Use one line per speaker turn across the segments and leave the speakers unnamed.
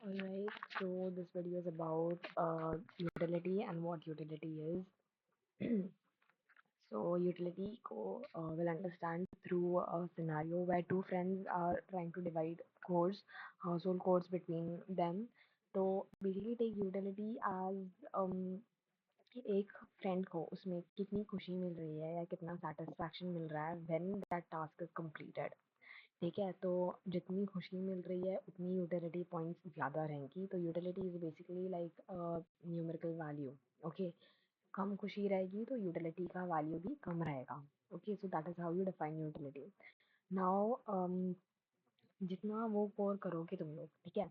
Alright, so this video is about utility and what utility is. So utility ko will understand through a scenario where two friends are trying to divide chores, household chores between them. So basically take utility as एक friend को उसमें कितनी खुशी मिल रही है या कितना satisfaction मिल रहा है when that task is completed. ठीक है, तो जितनी खुशी मिल रही है उतनी यूटिलिटी पॉइंट्स ज़्यादा रहेंगी। तो utility is basically like numerical value. Okay, कम खुशी रहेगी तो यूटिलिटी का वैल्यू भी कम रहेगा। Okay, so that is how you define utility. Now जितना वो कोर करोगे तुम लोग, ठीक है,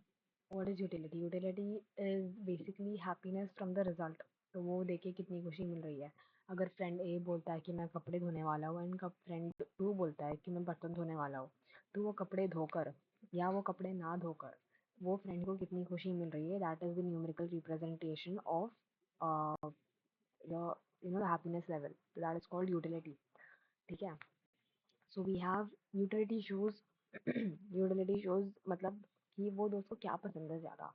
what is utility? Utility is basically happiness from the result. तो वो देखे कितनी खुशी मिल रही है। अगर फ्रेंड ए बोलता है कि मैं कपड़े धोने वाला हूँ एंड फ्रेंड टू बोलता है कि मैं बर्तन धोने वाला हूँ, तो वो कपड़े धोकर या वो कपड़े ना धोकर वो फ्रेंड को कितनी खुशी मिल रही है, that is the numerical representation of the happiness level. So that is called utility. ठीक है, so we have utility shows. Utility shows मतलब कि वो दोस्त को क्या पसंद है ज़्यादा।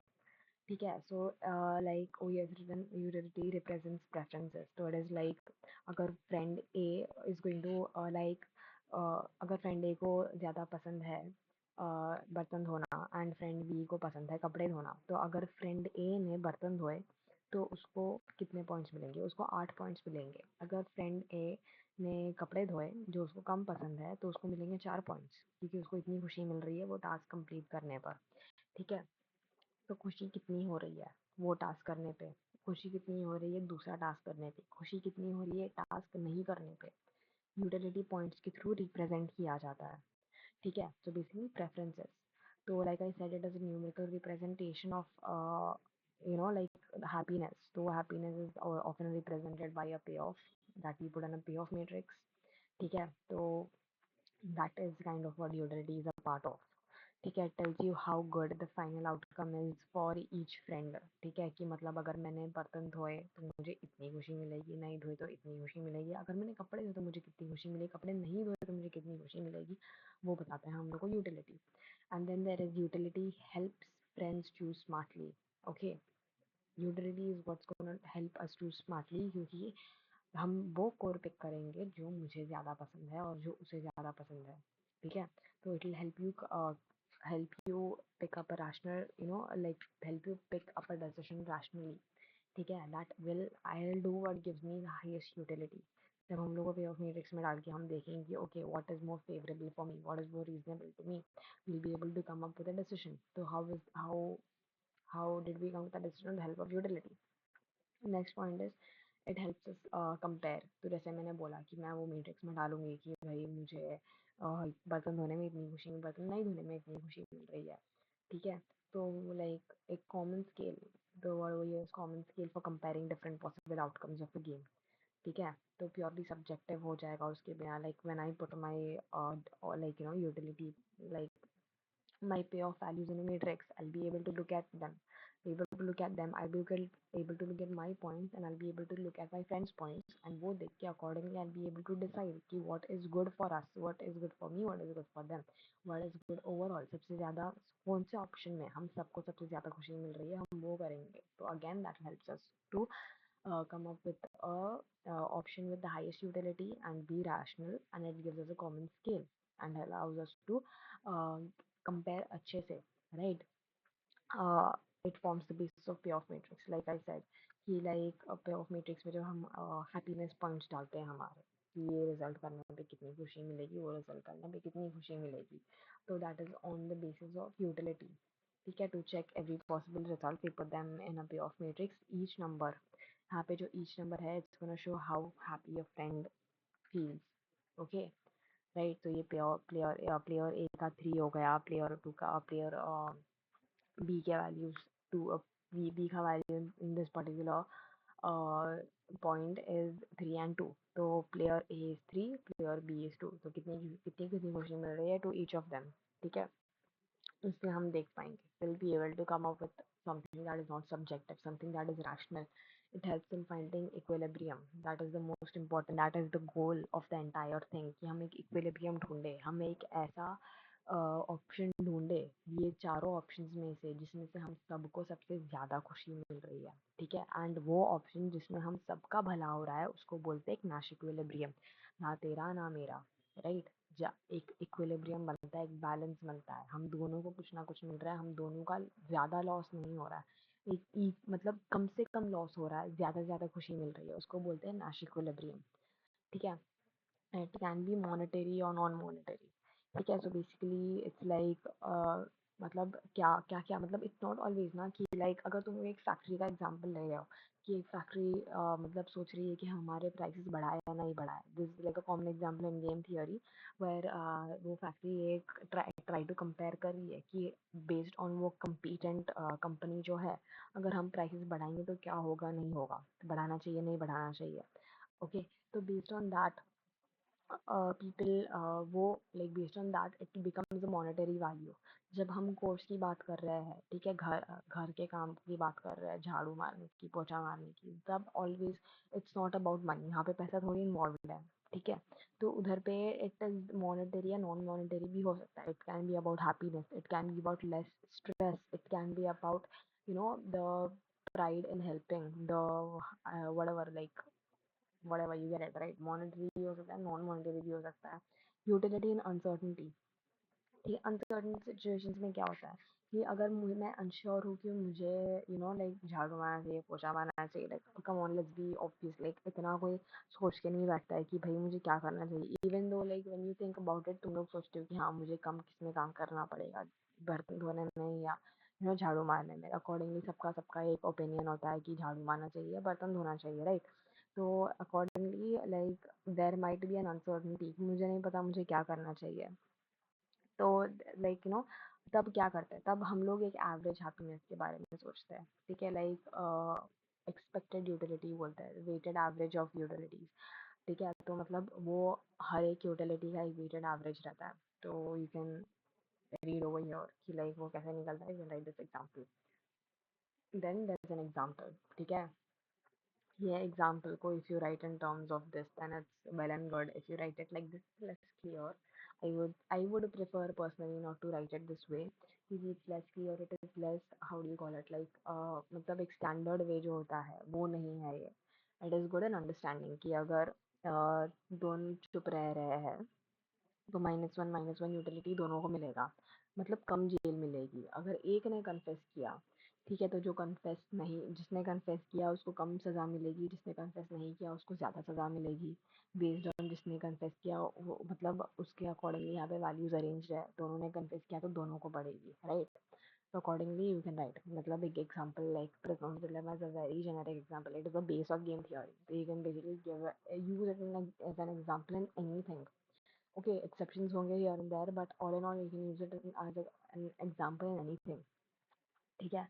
ठीक है, so like oh yes utility represents preferences. तो इट इज़ लाइक अगर friend A is going to like अगर फ्रेंड ए को ज़्यादा पसंद है बर्तन धोना एंड फ्रेंड बी को पसंद है कपड़े धोना, तो अगर फ्रेंड ए ने बर्तन धोए तो उसको कितने पॉइंट्स मिलेंगे? उसको 8 पॉइंट्स मिलेंगे। अगर फ्रेंड ए ने कपड़े धोए जो उसको कम पसंद है तो उसको मिलेंगे 4 पॉइंट्स, क्योंकि उसको इतनी खुशी मिल रही है वो टास्क कंप्लीट करने पर। ठीक है, तो खुशी कितनी हो रही है वो टास्क करने पे, खुशी कितनी हो रही है दूसरा टास्क करने पे, खुशी कितनी हो रही है टास्क नहीं करने पे, यूटिलिटी पॉइंट्स के थ्रू रिप्रेजेंट किया जाता है। ठीक है, so basically preferences. So like I said, it is a numerical representation of like happiness. So happiness is often represented by a payoff that we put in a payoff matrix. ठीक है, तो that is kind of what utility is a part of. ठीक है, tells you how good the final outcome is for each friend। ठीक है, कि मतलब अगर मैंने बर्तन धोए तो मुझे इतनी खुशी मिलेगी, नहीं धोए तो इतनी खुशी मिलेगी, अगर मैंने कपड़े धोए तो मुझे कितनी खुशी मिलेगी, कपड़े नहीं धोए तो मुझे कितनी खुशी मिलेगी, वो बताते हैं हम लोग को utility. And then there is utility helps friends choose smartly. Okay, utility is what's gonna help us choose smartly, क्योंकि हम वो कोर पिक करेंगे जो मुझे ज़्यादा पसंद है और जो उसे ज़्यादा पसंद है। ठीक है, तो it will help you pick up a rational, like help you pick up a decision rationally। ठीक है, that will I'll do what gives me the highest utility। जब हम लोग को पे ऑफ मैट्रिक्स में डाल के हम देखेंगे कि okay what is more favourable for me, what is more reasonable to me, we'll be able to come up with a decision। तो how did we come with a decision with the help of utility? Next point is it helps us compare. तो जैसे मैंने बोला कि मैं वो matrix में डालूंगी कि भाई मुझे बर्तन धोने में इतनी खुशी, बर्तन नहीं धोने में इतनी खुशी मिल रही है। ठीक है, तो लाइक एक कॉमन स्केल, तो वो ये common scale for comparing different possible outcomes of the game. ठीक है, तो प्योरली सब्जेक्टिव हो जाएगा उसके बिना। Like when I put my like utility, like my payoff values in a matrix, I'll be able to look at them. Be able to look at them, I'll be able to look at my points and I'll be able to look at my friends' points, and वो देख के accordingly I'll be able to decide कि what is good for us, what is good for me, what is good for them, what is good overall। सबसे ज़्यादा कौन से option में हम सबको सबसे ज़्यादा खुशी मिल रही है हम वो करेंगे। तो again that helps us to come up with a option with the highest utility and be rational, and it gives us a common scale and allows us to uh, compare अच्छे से, right? It forms the basis of payoff matrix, like I said कि like payoff matrix में जब हम happiness points डालते हैं हमारे कि ये रिजल्ट करने पे कितनी खुशी मिलेगी, वो रिजल्ट करने पे कितनी खुशी मिलेगी, तो that is on the basis of utility। ठीक है, to check every possible result we put them in a payoff matrix। each number, यहाँ पे जो each number है it's gonna show how happy a friend feels। okay, right, तो ये player A का 3 हो गया, प्लेयर टू का प्लेयर बी के वैल्यूज टू, बी का value in this particular point is 3 and 2। तो player A is 3, player B is 2, तो कितनी कितनी कितनी खुशी मिल रही है टू ईच ऑफ देम। ठीक है, इससे हम देख पाएंगे, will be able to come up with something that is not subjective, something that is rational. It helps in finding equilibrium, that is the most important, that is the goal of the entire thing, कि हम एक equilibrium ढूंढे, हम एक ऐसा option ढूंढे ये चारों ऑप्शंस में से जिसमें से हम सबको सबसे ज़्यादा खुशी मिल रही है, ठीक है, एंड वो ऑप्शन जिसमें हम सबका भला हो रहा है उसको बोलते हैं एक नाश इक्विलिब्रियम, ना तेरा ना मेरा, राइट। जा एक इक्विलिब्रियम बनता है, एक बैलेंस बनता है, हम दोनों को कुछ ना कुछ मिल रहा है, हम दोनों का ज़्यादा लॉस नहीं हो रहा है, मतलब कम से कम लॉस हो रहा है, ज़्यादा से ज़्यादा खुशी मिल रही है, उसको बोलते हैं नाश इक्विलिब्रियम, ठीक है। It can be monetary or non monetary, ठीक है। सो बेसिकली इट्स लाइक मतलब क्या क्या क्या मतलब इट्स नॉट ऑलवेज ना कि लाइक अगर तुम एक फैक्ट्री का एग्जांपल ले रहे हो कि एक फैक्ट्री मतलब सोच रही है कि हमारे प्राइसेस बढ़ाए या नहीं बढ़ाए, this like a common example in game theory where वो फैक्ट्री एक ट्राई टू कंपेयर कर रही है कि बेस्ड ऑन वो कम्पीटेंट कंपनी जो है, अगर हम प्राइसेस बढ़ाएंगे तो क्या होगा नहीं होगा, बढ़ाना चाहिए नहीं बढ़ाना चाहिए, ओके। तो बेस्ड ऑन दैट people वो like based on that it becomes a monetary value। जब हम कोर्स की बात कर रहे हैं, ठीक है, घर घर के काम की बात कर रहे हैं, झाड़ू मारने की, पोछा मारने की, तब always it's not about money, यहाँ पे पैसा थोड़ी इन्वॉल्व है, ठीक है। तो उधर पे इट इज मॉनेटरी या नॉन मॉनेटरी भी हो सकता है, it can be about happiness, it can be about less stress, it can be about the pride in helping the whatever like whatever you get it right, monetary भी हो सकता है, non monetary भी हो सकता है। यूटिलिटी इन अनसर्टनिटी, ठीक है, अनसर्टन सिचुएशंस में क्या होता है कि अगर मुझे मैं अनश्योर हूँ कि मुझे लाइक झाड़ू मारना चाहिए, पोछा मारना चाहिए, like come on let's be obvious, like इतना कोई सोच के नहीं बैठता है कि भाई मुझे क्या करना चाहिए, even though like when you think about it तुम लोग सोचते हो कि हाँ मुझे कम किसमें काम करना पड़ेगा, बर्तन धोने में या झाड़ू मारने में, अकॉर्डिंगली सबका सबका एक ओपिनियन होता है कि झाड़ू मारना चाहिए, बर्तन धोना चाहिए, राइट। तो accordingly like there might be an uncertainty, मुझे नहीं पता मुझे क्या करना चाहिए, तो लाइक तब क्या करते हैं, तब हम लोग एक एवरेज हैप्पीनेस के बारे में सोचते हैं, ठीक है, लाइक एक्सपेक्टेड यूटिलिटी बोलते हैं, वेटेड एवरेज ऑफ यूटिलिटीज, ठीक है। तो मतलब वो हर एक यूटिलिटी का एक वेटेड एवरेज रहता है, तो you can read over here कि लाइक वो कैसे निकलता है, you can write this example, then there is an example, ठीक है। Yeah, example को if you write in terms of this, then it's well and good. If you write it like this, it's less clear. I would prefer personally not to write it this way. क्योंकि it's less clear, it is less, how do you call it, like मतलब एक standard way जो होता है वो नहीं है ये. It is good in understanding कि अगर दोनों चुप रह रहे हैं तो -1 यूटिलिटी दोनों को मिलेगा, मतलब कम जेल मिलेगी। अगर एक ने कन्फेस किया, ठीक है, तो जो कन्फेस नहीं जिसने कन्फेस किया उसको कम सज़ा मिलेगी, जिसने कन्फेस नहीं किया उसको ज़्यादा सज़ा मिलेगी, बेस्ड ऑन जिसने कन्फेस किया वो मतलब उसके अकॉर्डिंगली यहाँ पे वैल्यूज अरेंज्ड है, दोनों ने कन्फेस किया तो दोनों को बढ़ेगी, right. So accordingly you can write मतलब एक example like Platonic dilemma is a very generic example. It is the base of game theory. So you can basically use it as an example in anything. Okay, exceptions होंगे here and there, but all in all you can use it as an example in anything. ठीक है।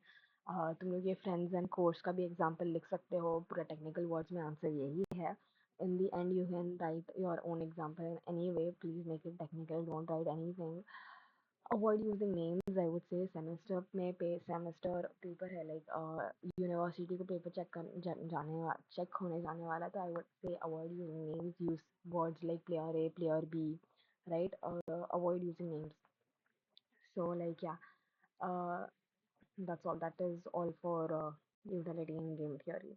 तुम लोग ये friends and course का भी example लिख सकते हो, पूरा टेक्निकल वर्ड्स में आंसर यही है। In the end you can write your own example in any way, please make it technical, don't write anything. Avoid using names, I would say semester में सेमेस्टर पेपर है like university को paper check होने जाने वाला है, तो I would say avoid using names, use words like player A player B, right, avoid using names. So like yeah, uh, that's all. That is all for utility in game theory.